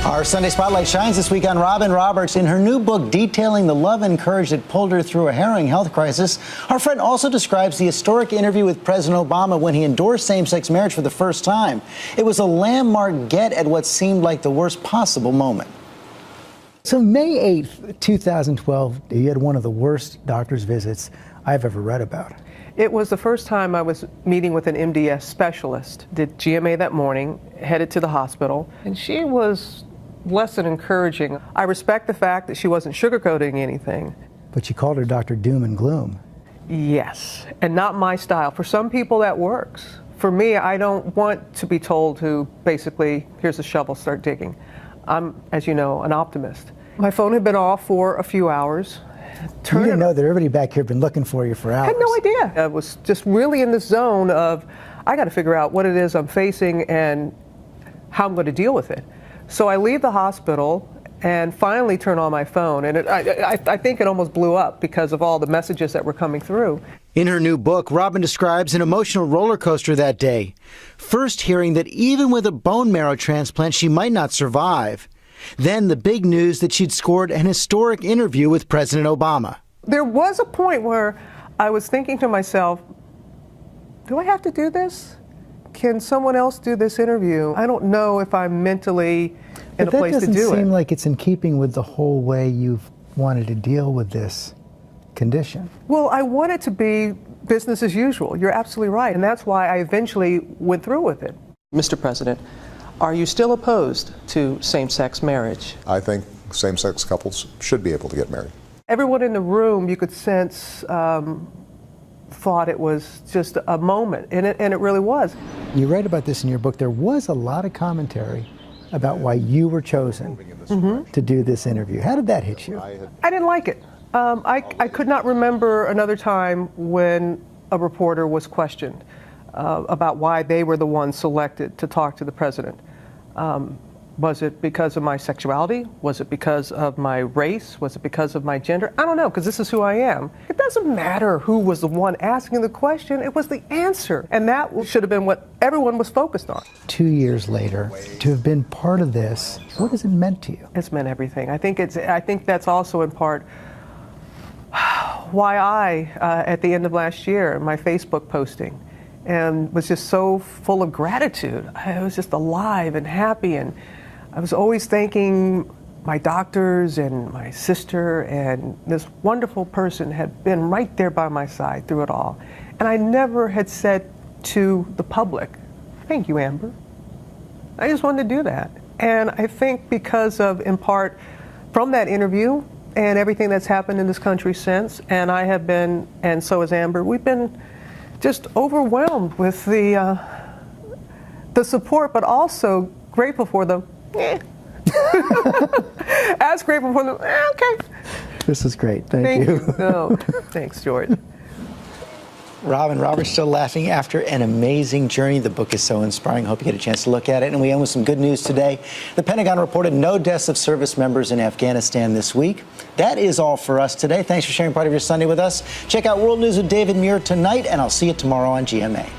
Our Sunday Spotlight shines this week on Robin Roberts. In her new book detailing the love and courage that pulled her through a harrowing health crisis, our friend also describes the historic interview with President Obama when he endorsed same-sex marriage for the first time. It was a landmark get at what seemed like the worst possible moment. So May 8th, 2012, you had one of the worst doctor's visits I've ever read about. It was the first time I was meeting with an MDS specialist. Did GMA that morning, headed to the hospital, and she was less than encouraging. I respect the fact that she wasn't sugarcoating anything. But you called her Dr. Doom and Gloom. Yes, and not my style. For some people that works. For me, I don't want to be told to basically, here's a shovel, start digging. I'm, as you know, an optimist. My phone had been off for a few hours. You didn't know that everybody back here had been looking for you for hours. I had no idea. I was just really in this zone of, I got to figure out what it is I'm facing and how I'm going to deal with it. So I leave the hospital and finally turn on my phone, and I think it almost blew up because of all the messages that were coming through. In her new book, Robin describes an emotional roller coaster that day. First hearing that even with a bone marrow transplant, she might not survive. Then the big news that she'd scored an historic interview with President Obama. There was a point where I was thinking to myself, do I have to do this? Can someone else do this interview? I don't know if I'm mentally in a place to do it. But that doesn't seem like it's in keeping with the whole way you've wanted to deal with this condition. Well, I want it to be business as usual. You're absolutely right. And that's why I eventually went through with it. Mr. President, are you still opposed to same-sex marriage? I think same-sex couples should be able to get married. Everyone in the room, you could sense, thought it was just a moment, and it really was. You write about this in your book. There was a lot of commentary about why you were chosen to do this interview. How did that hit you? I didn't like it. I could not remember another time when a reporter was questioned about why they were the ones selected to talk to the president. Was it because of my sexuality? Was it because of my race? Was it because of my gender? I don't know, because this is who I am. It doesn't matter who was the one asking the question, it was the answer. And that should have been what everyone was focused on. 2 years later, to have been part of this, what has it meant to you? It's meant everything. I think that's also in part why I, at the end of last year, my Facebook posting, and was just so full of gratitude. I was just alive and happy, and I was always thanking my doctors and my sister, and this wonderful person had been right there by my side through it all. And I never had said to the public, thank you, Amber. I just wanted to do that. And I think because of, in part, from that interview and everything that's happened in this country since, and I have been, and so has Amber, we've been just overwhelmed with the support, but also grateful for the as grateful for the okay. This is great. Thank you. No, thanks, George. Robin Roberts still laughing after an amazing journey. The book is so inspiring. Hope you get a chance to look at it. And we end with some good news today. The Pentagon reported no deaths of service members in Afghanistan this week. That is all for us today. Thanks for sharing part of your Sunday with us. Check out World News with David Muir tonight, and I'll see you tomorrow on GMA.